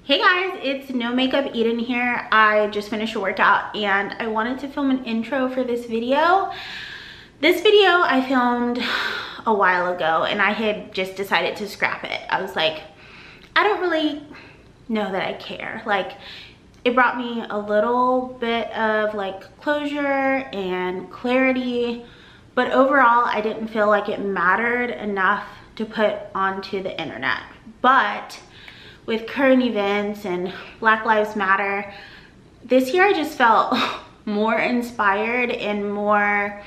Hey guys, it's No Makeup Eden here. I just finished a workout and I wanted to film an intro for this video. This video I filmed a while ago and I had just decided to scrap it. I was like, I don't really know that I care. Like, it brought me a little bit of like closure and clarity, but overall I didn't feel like it mattered enough to put onto the internet. But with current events and Black Lives Matter, this year I just felt more inspired and more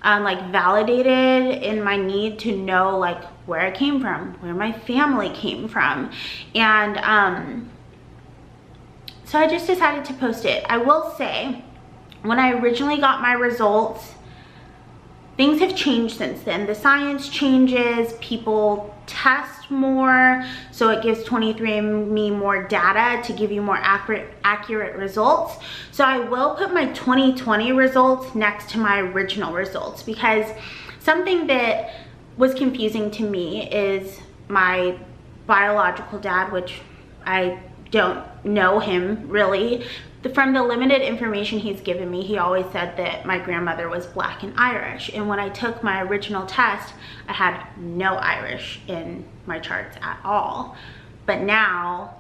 like validated in my need to know like where I came from, where my family came from. And so I just decided to post it. I will say, when I originally got my results, things have changed since then. The science changes, people test more, so it gives 23andMe more data to give you more accurate results. So I will put my 2020 results next to my original results, because something that was confusing to me is my biological dad, which I don't know him really. From the limited information he's given me, he always said that my grandmother was Black and Irish. And when I took my original test, I had no Irish in my charts at all. But now,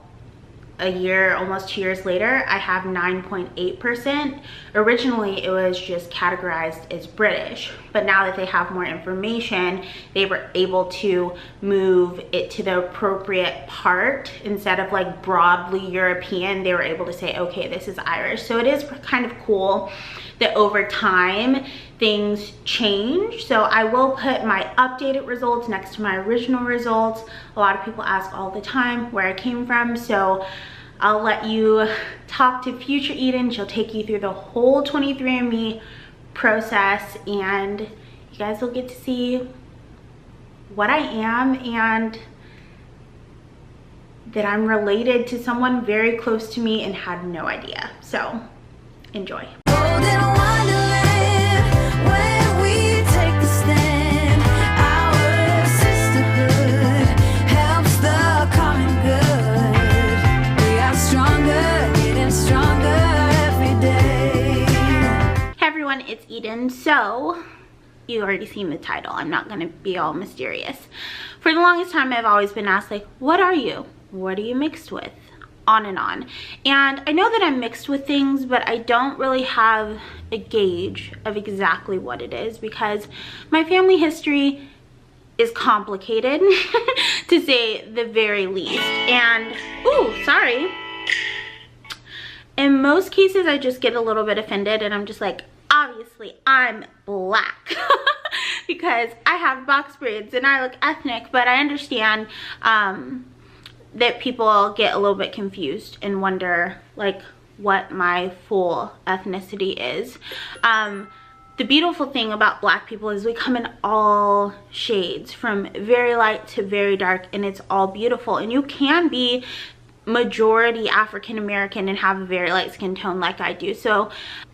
a year, almost 2 years later, I have 9.8%. Originally, it was just categorized as British. But now that they have more information, they were able to move it to the appropriate part. Instead of like broadly European, they were able to say, okay, this is Irish. So it is kind of cool that over time, things change. So I will put my updated results next to my original results. A lot of people ask all the time where I came from, so I'll let you talk to future Eden. She'll take you through the whole 23andMe process, and you guys will get to see what I am and that I'm related to someone very close to me and had no idea. So enjoy. It's Eden. So you already seen the title. I'm not gonna be all mysterious. For the longest time I've always been asked, like, what are you? What are you mixed with? On and on. And I know that I'm mixed with things, but I don't really have a gauge of exactly what it is, because my family history is complicated to say the very least. And ooh, sorry, in most cases I just get a little bit offended and I'm just like, obviously I'm Black because I have box braids and I look ethnic. But I understand that people get a little bit confused and wonder like what my full ethnicity is. The beautiful thing about Black people is we come in all shades, from very light to very dark, and it's all beautiful. And you can be majority African American and have a very light skin tone like I do. So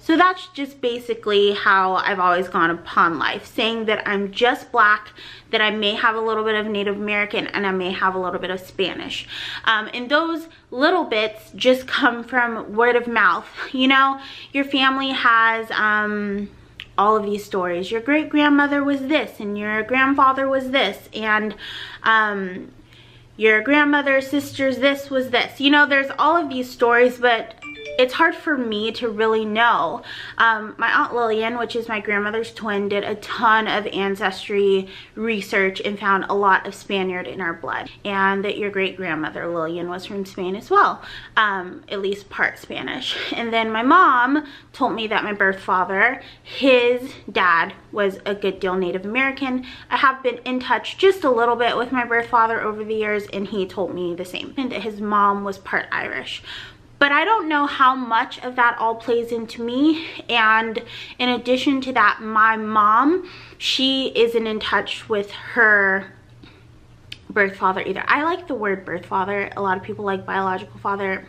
that's just basically how I've always gone upon life, saying that I'm just Black, that I may have a little bit of Native American, and I may have a little bit of Spanish. And those little bits just come from word of mouth. You know, your family has all of these stories. Your great grandmother was this, and your grandfather was this, and your grandmother's sister's this was this. You know, there's all of these stories, but it's hard for me to really know. My Aunt Lillian, which is my grandmother's twin, did a ton of ancestry research and found a lot of Spaniard in our blood. And that your great-grandmother Lillian was from Spain as well, at least part Spanish. And then my mom told me that my birth father, his dad was a good deal Native American. I have been in touch just a little bit with my birth father over the years, and he told me the same, and that his mom was part Irish. But I don't know how much of that all plays into me. And in addition to that, my mom, she isn't in touch with her birth father either. I like the word birth father. A lot of people like biological father.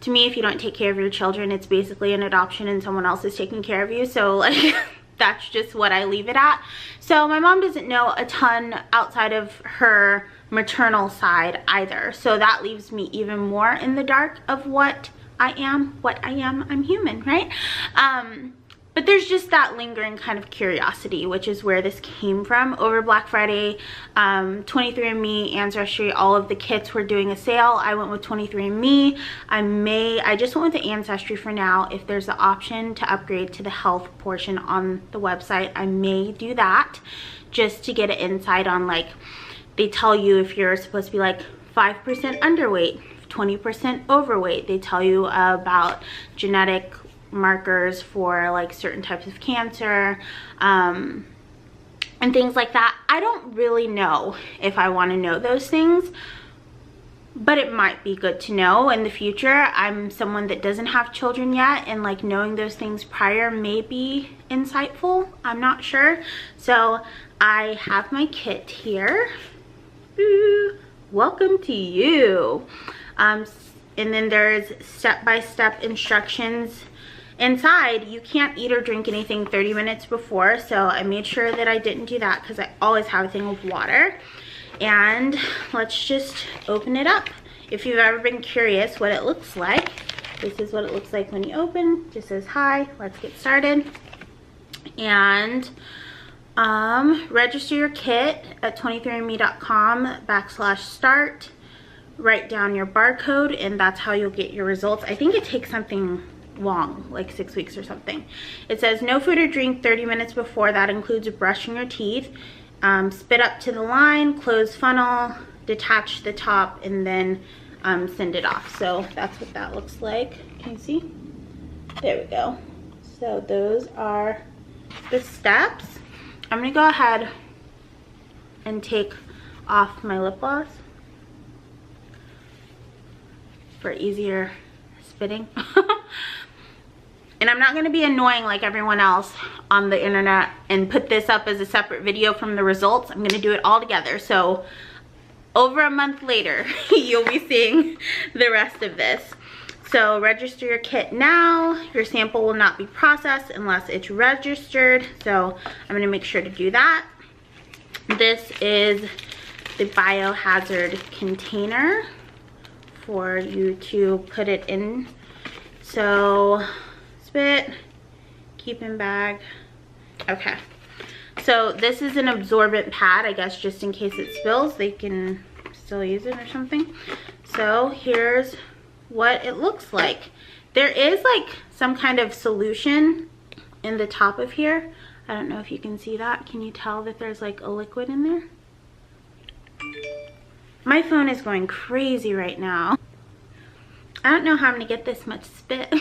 To me, if you don't take care of your children, it's basically an adoption and someone else is taking care of you. So like, that's just what I leave it at. So my mom doesn't know a ton outside of her maternal side either. So that leaves me even more in the dark of what I am. I'm human, right? But there's just that lingering kind of curiosity, which is where this came from. Over Black Friday, 23andMe, Ancestry, all of the kits were doing a sale. I went with 23andMe. I just went with the Ancestry for now. If there's the option to upgrade to the health portion on the website, I may do that, just to get an insight on, like, they tell you if you're supposed to be like 5% underweight, 20% overweight. They tell you about genetic markers for like certain types of cancer, and things like that. I don't really know if I want to know those things, but it might be good to know in the future. I'm someone that doesn't have children yet, and like knowing those things prior may be insightful. I'm not sure. So I have my kit here. Ooh, welcome to you. And then there's step-by-step instructions inside. You can't eat or drink anything 30 minutes before, so I made sure that I didn't do that because I always have a thing of water. And let's just open it up. If you've ever been curious what it looks like, this is what it looks like when you open. It just says hi. Let's get started. And register your kit at 23andme.com/start. Write down your barcode, and that's how you'll get your results. I think it takes something long, like 6 weeks or something. It says no food or drink 30 minutes before. That includes brushing your teeth. Spit up to the line, close funnel, detach the top, and then send it off. So that's what that looks like. Can you see? There we go. So those are the steps. I'm gonna go ahead and take off my lip gloss for easier spitting. And I'm not going to be annoying like everyone else on the internet and put this up as a separate video from the results. I'm going to do it all together. So over a month later, you'll be seeing the rest of this. So register your kit now. Your sample will not be processed unless it's registered. So I'm going to make sure to do that. This is the biohazard container for you to put it in. So spit, keep in bag. Okay, so this is an absorbent pad, I guess, just in case it spills they can still use it or something. So here's what it looks like. There is like some kind of solution in the top of here. I don't know if you can see that. Can you tell that there's like a liquid in there? My phone is going crazy right now. I don't know how I'm gonna get this much spit.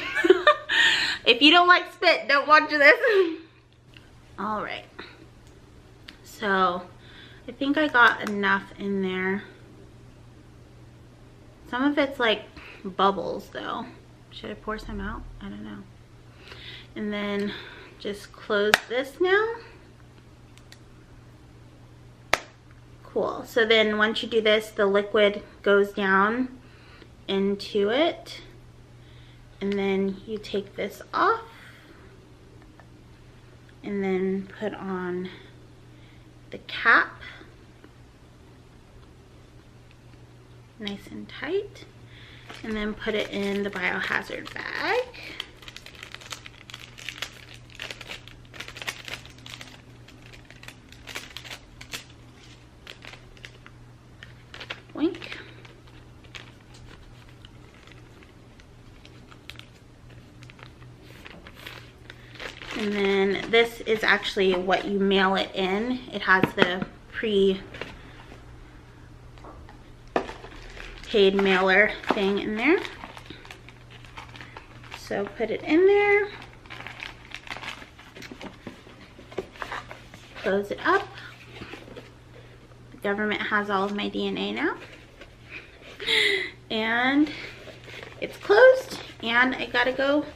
If you don't like spit, don't watch this. All right. So I think I got enough in there. Some of it's like bubbles though. Should I pour some out? I don't know. And then just close this now. Cool. So then once you do this, the liquid goes down into it, and then you take this off and then put on the cap nice and tight, and then put it in the biohazard bag. Wink. And then this is actually what you mail it in. It has the pre-paid mailer thing in there. So put it in there. Close it up. The government has all of my DNA now. And it's closed, and I gotta go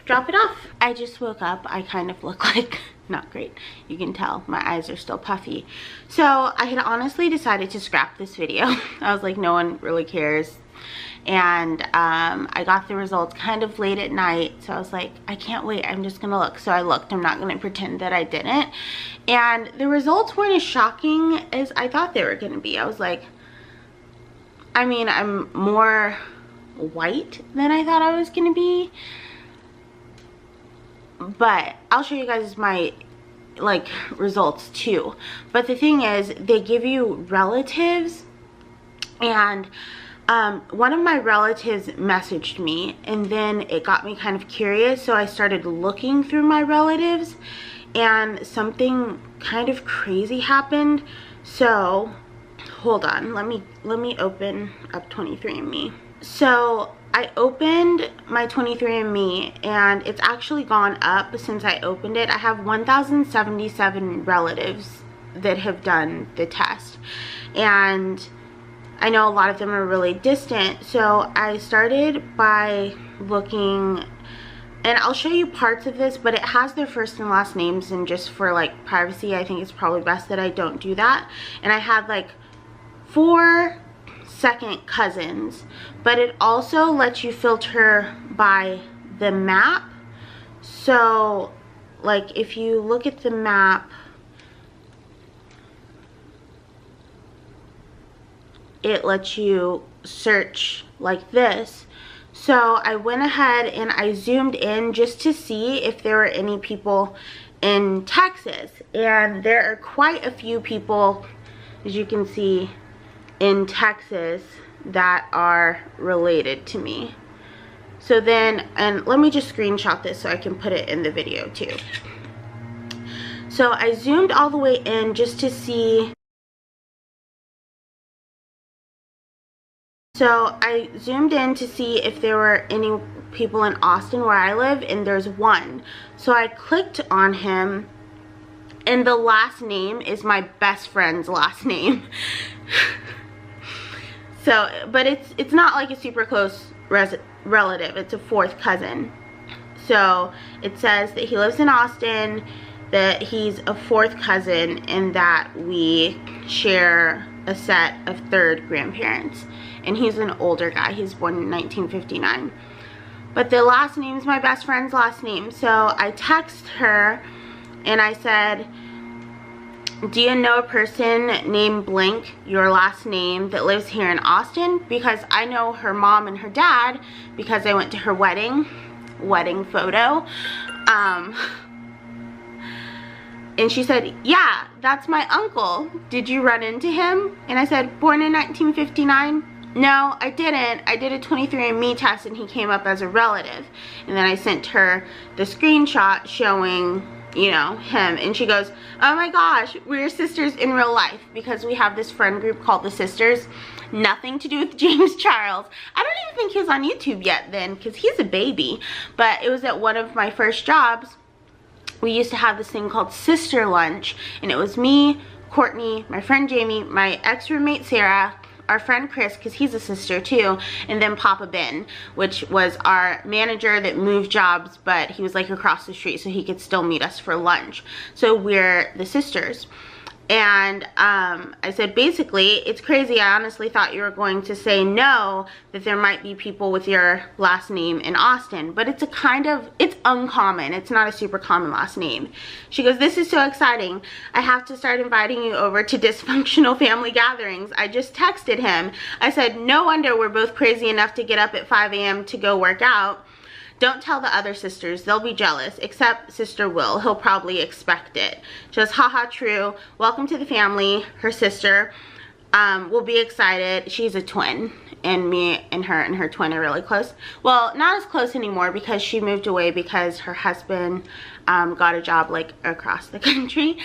drop it off. I just woke up. I kind of look like not great. You can tell my eyes are still puffy. So I had honestly decided to scrap this video. I was like, no one really cares. and I got the results kind of late at night, so I was like, I can't wait, I'm just gonna look. So I looked. I'm not gonna pretend that I didn't, and the results weren't as shocking as I thought they were gonna be. I was like, I mean, I'm more white than I thought I was gonna be, but I'll show you guys my like results too. But the thing is, they give you relatives, and one of my relatives messaged me, and then it got me kind of curious, so I started looking through my relatives, and something kind of crazy happened. So hold on, let me open up 23andMe. So I opened my 23andMe, and it's actually gone up since I opened it. I have 1,077 relatives that have done the test, and I know a lot of them are really distant. So I started by looking, and I'll show you parts of this, but it has their first and last names, and just for like privacy, I think it's probably best that I don't do that. And I had like 4 second cousins, but it also lets you filter by the map. So like if you look at the map, it lets you search like this. So I went ahead and I zoomed in just to see if there were any people in Texas, and there are quite a few people, as you can see, in Texas that are related to me. So then, and let me just screenshot this so I can put it in the video too. So I zoomed all the way in just to see. So I zoomed in to see if there were any people in Austin where I live, and there's one. So I clicked on him, and the last name is my best friend's last name. So, but it's not like a super close relative. It's a 4th cousin. So it says that he lives in Austin, that he's a 4th cousin, and that we share a set of 3rd grandparents. And he's an older guy. He's born in 1959. But the last name is my best friend's last name. So I texted her and I said, do you know a person named blank, your last name, that lives here in Austin? Because I know her mom and her dad because I went to her wedding photo. And she said, yeah, that's my uncle. Did you run into him? And I said, born in 1959? No, I didn't. I did a 23andMe test and he came up as a relative. And then I sent her the screenshot showing, you know, him. And she goes, oh my gosh, we're sisters in real life, because we have this friend group called the Sisters. Nothing to do with James Charles. I don't even think he was on YouTube yet then, because he's a baby. But it was at one of my first jobs. We used to have this thing called Sister Lunch. And it was me, Courtney, my friend Jamie, my ex-roommate Sarah, our friend Chris, because he's a sister too, and then Papa Ben, which was our manager that moved jobs, but he was like across the street, so he could still meet us for lunch. So we're the sisters. And I said, basically, it's crazy. I honestly thought you were going to say no, that there might be people with your last name in Austin. But it's it's uncommon. It's not a super common last name. She goes, this is so exciting. I have to start inviting you over to dysfunctional family gatherings. I just texted him. I said, no wonder we're both crazy enough to get up at 5 a.m. to go work out. Don't tell the other sisters. They'll be jealous. Except Sister Will. He'll probably expect it. She goes, haha, true. Welcome to the family. Her sister will be excited. She's a twin. And me and her twin are really close. Well, not as close anymore because she moved away because her husband got a job like across the country.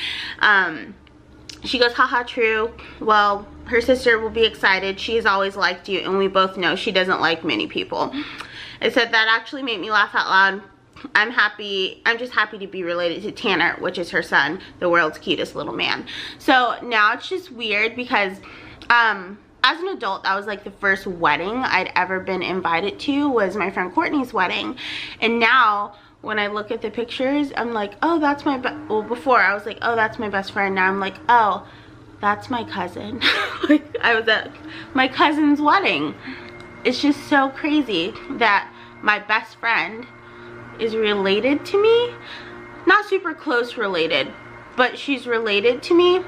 She goes, haha, true. Well, her sister will be excited. She's always liked you, and we both know she doesn't like many people. I said, that actually made me laugh out loud. I'm just happy to be related to Tanner, which is her son, the world's cutest little man. So now it's just weird because as an adult, that was like the first wedding I'd ever been invited to, was my friend Courtney's wedding. And now when I look at the pictures, I'm like, oh, that's my well, before I was like, oh, that's my best friend. Now I'm like, oh, that's my cousin. Like, I was at my cousin's wedding. it's just so crazy that my best friend is related to me. Not super close related, but she's related to me.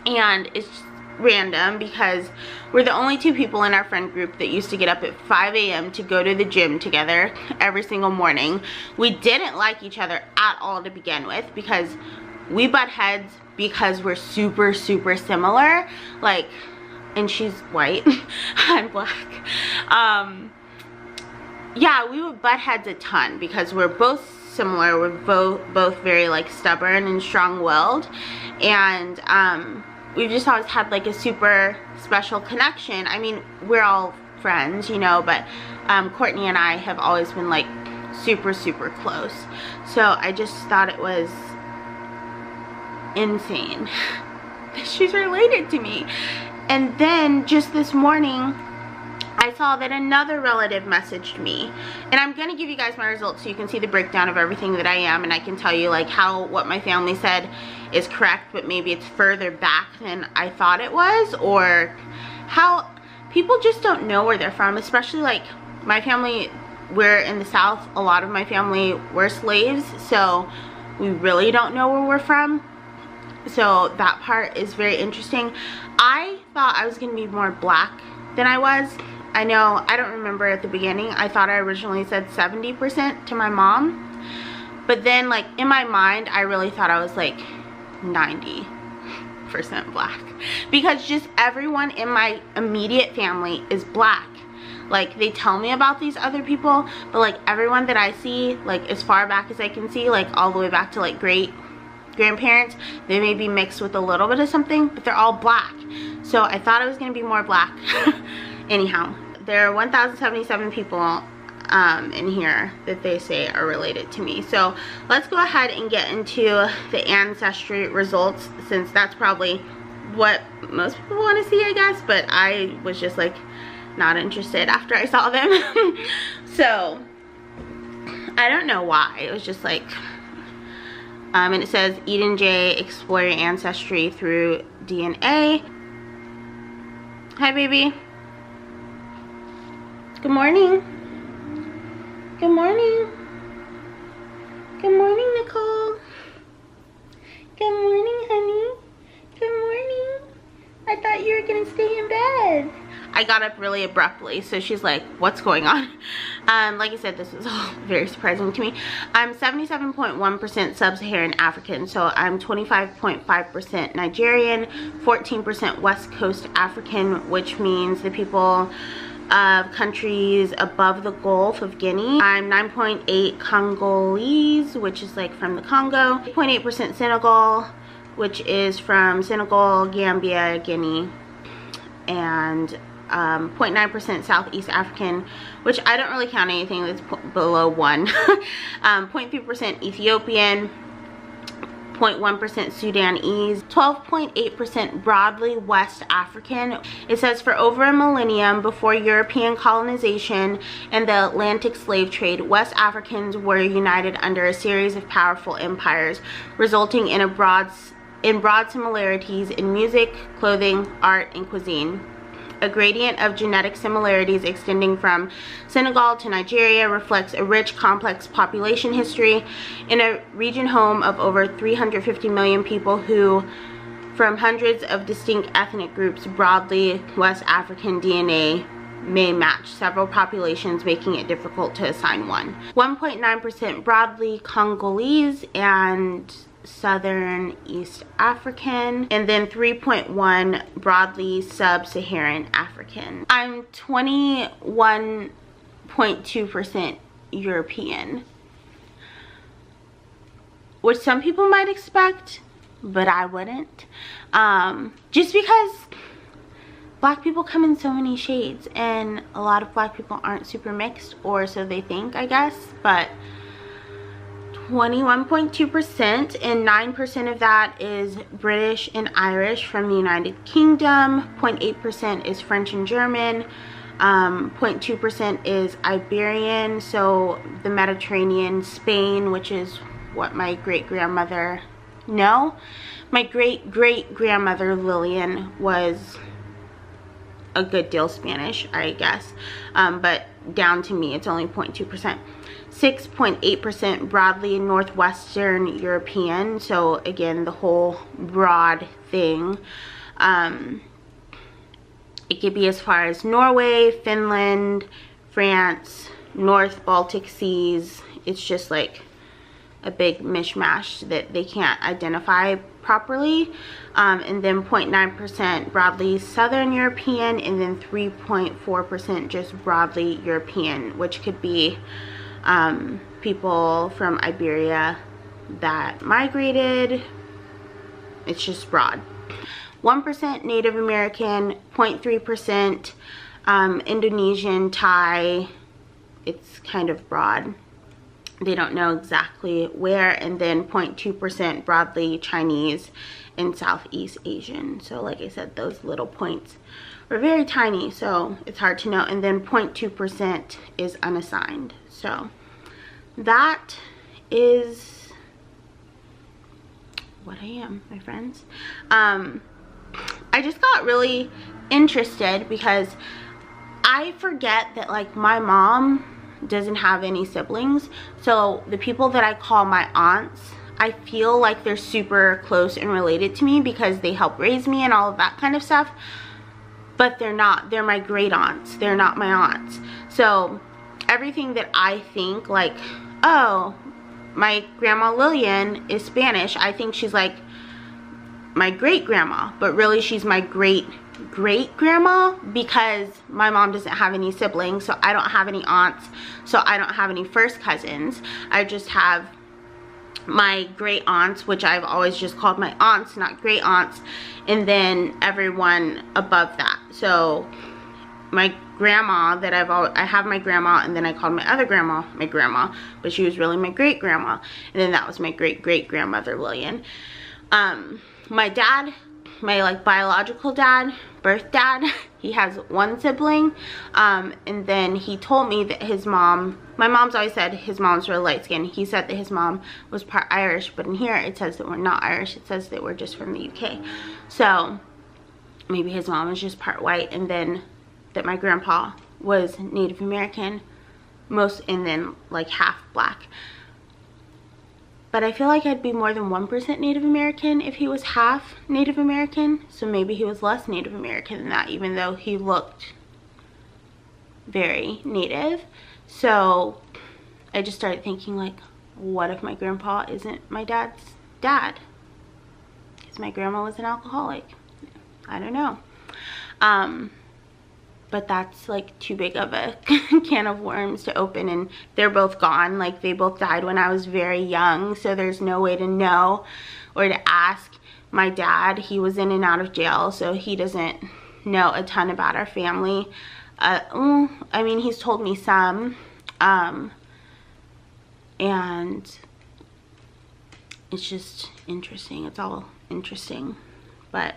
And it's random because we're the only two people in our friend group that used to get up at 5 a.m. to go to the gym together every single morning. We didn't like each other at all to begin with because we butt heads because we're super similar. Like, and she's white, I'm black. Yeah, we would butt heads a ton because we're both similar. We're both very like stubborn and strong-willed, and we've just always had like a super special connection. I mean, we're all friends, you know, but Courtney and I have always been like super close. So I just thought it was insane that she's related to me. And then just this morning I saw that another relative messaged me, and I'm gonna give you guys my results so you can see the breakdown of everything that I am, and I can tell you like how what my family said is correct, but maybe it's further back than I thought it was, or how people just don't know where they're from. Especially like my family, we're in the South. A lot of my family were slaves, so we really don't know where we're from. So that part is very interesting. I thought I was gonna be more black than I was. I know, I don't remember at the beginning. I thought I originally said 70% to my mom. But then like in my mind, I really thought I was like 90% black. Because just everyone in my immediate family is black. Like they tell me about these other people, but like everyone that I see, like as far back as I can see, like all the way back to like great grandparents, they may be mixed with a little bit of something, but they're all black. So I thought I was gonna be more black. Anyhow, there are 1,077 people in here that they say are related to me. So let's go ahead and get into the ancestry results, since that's probably what most people want to see, I guess, but I was just like not interested after I saw them. So I don't know why. It was just like and it says Eden J, explore your ancestry through DNA. Hi baby. Good morning. Good morning. Good morning, Nicole. Good morning, honey. Good morning. I thought you were gonna stay in bed. I got up really abruptly, so she's like, what's going on? Like I said, this is all very surprising to me. I'm 77.1% sub-Saharan African, so I'm 25.5% Nigerian, 14% West Coast African, which means the people of countries above the Gulf of Guinea. I'm 9.8 Congolese, which is like from the Congo, 8.8% Senegal, which is from Senegal, Gambia, Guinea, and 0.9% Southeast African, which I don't really count anything that's below 1. 0.3% Ethiopian, 0.1% Sudanese, 12.8% broadly West African. It says for over a millennium before European colonization and the Atlantic slave trade, West Africans were united under a series of powerful empires, resulting in broad similarities in music, clothing, art, and cuisine. A gradient of genetic similarities extending from Senegal to Nigeria reflects a rich, complex population history in a region home of over 350 million people who, from hundreds of distinct ethnic groups, broadly West African DNA may match several populations, making it difficult to assign one. 1.9% broadly Congolese and Southern East African, and then 3.1 broadly sub-Saharan African. I'm 21.2% European, which some people might expect, but I wouldn't. Just because black people come in so many shades, and a lot of black people aren't super mixed, or so they think, I guess, but 21.2%, and 9% of that is British and Irish from the United Kingdom. 0.8% is French and German. 0.2% is Iberian, so the Mediterranean, Spain, which is what my great-grandmother, no, my great-great-grandmother Lillian was a good deal Spanish, I guess. But down to me, it's only 0.2%. 6.8% broadly Northwestern European. So again, the whole broad thing. It could be as far as Norway, Finland, France, North Baltic Seas. It's just like a big mishmash that they can't identify properly. And then 0.9% broadly Southern European, and then 3.4% just broadly European, which could be people from Iberia that migrated. It's just broad. 1% Native American, 0.3% Indonesian, Thai. It's kind of broad. They don't know exactly where. And then 0.2% broadly Chinese and Southeast Asian. So like I said, those little points are very tiny, so it's hard to know. And then 0.2% is unassigned. So that is what I am, my friends. I just got really interested because I forget that like my mom doesn't have any siblings. So the people that I call my aunts, I feel like they're super close and related to me because they help raise me and all of that kind of stuff. But they're not. They're my great aunts. They're not my aunts. So everything that I think like, oh, my grandma Lillian is Spanish, I think she's like my great grandma, but really she's my great grandma because my mom doesn't have any siblings, so I don't have any aunts, so I don't have any first cousins. I just have my great aunts, which I've always just called my aunts, not great aunts, and then everyone above that. So my grandma that I have my grandma, and then I called my other grandma my grandma, but she was really my great grandma, and then that was my great grandmother Lillian. My dad, my like biological dad, birth dad, he has one sibling, and then he told me that his mom, my mom's always said his mom's really light skinned. He said that his mom was part Irish, but in here it says that we're not Irish. It says that we're just from the UK. So maybe his mom is just part white, and then that my grandpa was Native American, and then like half black. But I feel like I'd be more than 1% Native American if he was half Native American. So maybe he was less Native American than that, even though he looked very Native. So I just started thinking like, what if my grandpa isn't my dad's dad? Because my grandma was an alcoholic. I don't know. But that's like too big of a can of worms to open, and they're both gone. Like they both died when I was very young, so there's no way to know or to ask my dad. He was in and out of jail, so he doesn't know a ton about our family. I mean, he's told me some, and it's just interesting. It's all interesting, but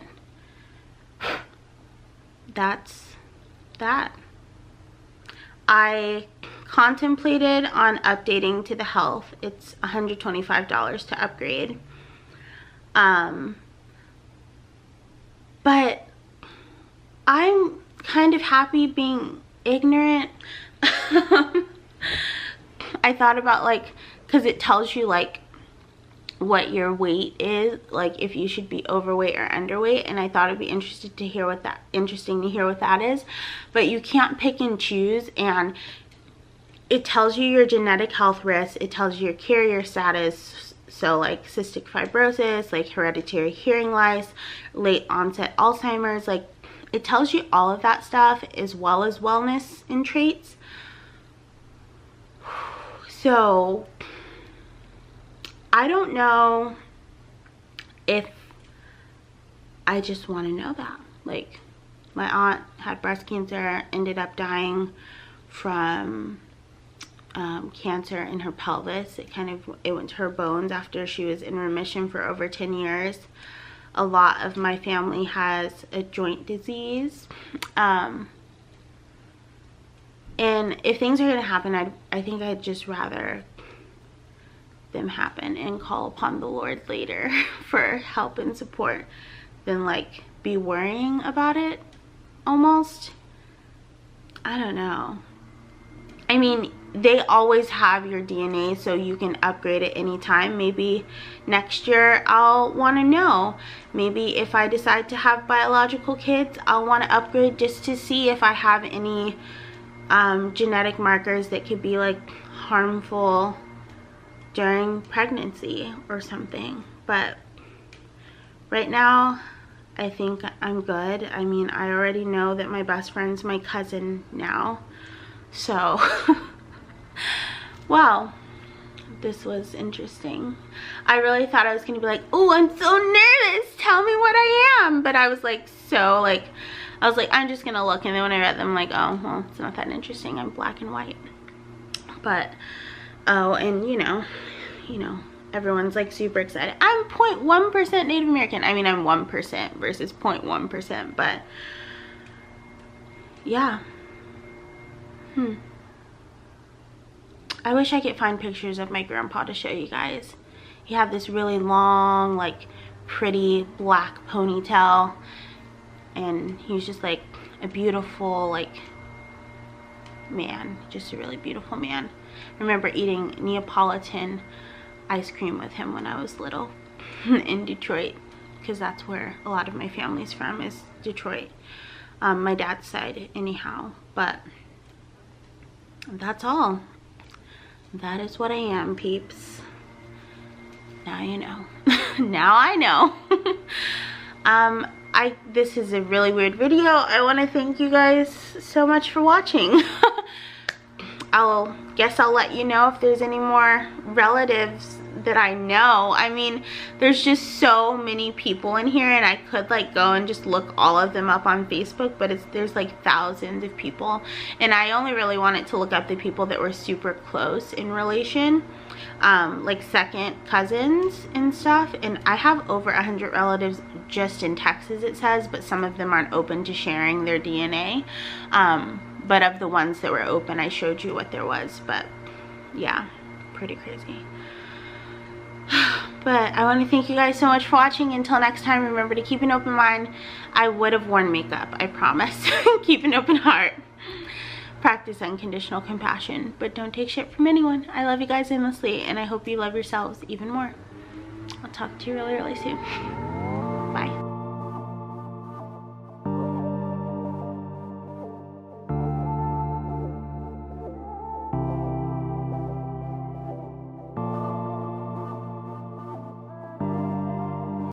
that's that. I contemplated on updating to the health. It's $125 to upgrade. But I'm kind of happy being ignorant. I thought about like, because it tells you like what your weight is, like if you should be overweight or underweight, and I thought it'd be interesting to hear what that is. But you can't pick and choose, and it tells you your genetic health risks, it tells you your carrier status, so like cystic fibrosis, like hereditary hearing loss, late onset Alzheimer's, like it tells you all of that stuff, as well as wellness and traits. So I don't know if I just want to know that. Like, my aunt had breast cancer, ended up dying from cancer in her pelvis. It went to her bones after she was in remission for over 10 years. A lot of my family has a joint disease. And if things are going to happen, I think I'd just rather them happen and call upon the Lord later for help and support than like be worrying about it almost. I don't know. I mean, they always have your DNA, so you can upgrade at any time. Maybe next year I'll want to know. Maybe if I decide to have biological kids, I'll want to upgrade just to see if I have any genetic markers that could be like harmful during pregnancy or something. But right now, I think I'm good. I mean, I already know that my best friend's my cousin now. So, wow, this was interesting. I really thought I was going to be like, oh, I'm so nervous. Tell me what I am. But I was like, I'm just going to look. And then when I read them, I'm like, oh, well, it's not that interesting. I'm black and white. But, oh, and you know, everyone's like super excited. I'm 0.1% Native American. I mean, I'm 1% versus 0.1%, but yeah. I wish I could find pictures of my grandpa to show you guys. He had this really long, like, pretty black ponytail, and he was just like a beautiful, like, man, just a really beautiful man. I remember eating Neapolitan ice cream with him when I was little in Detroit, because that's where a lot of my family's from, is Detroit. My dad's side anyhow. But that's all. That is what I am, peeps. Now you know. Now I know. This is a really weird video. I want to thank you guys so much for watching. Guess I'll let you know if there's any more relatives that I know. I mean, there's just so many people in here, and I could like go and just look all of them up on Facebook, but there's like thousands of people, and I only really wanted to look up the people that were super close in relation, like second cousins and stuff. And I have over 100 relatives just in Texas, it says, but some of them aren't open to sharing their DNA. But of the ones that were open, I showed you what there was. But yeah, pretty crazy. But I want to thank you guys so much for watching. Until next time, remember to keep an open mind. I would have worn makeup, I promise. Keep an open heart. Practice unconditional compassion, but don't take shit from anyone. I love you guys endlessly, and I hope you love yourselves even more. I'll talk to you really, really soon.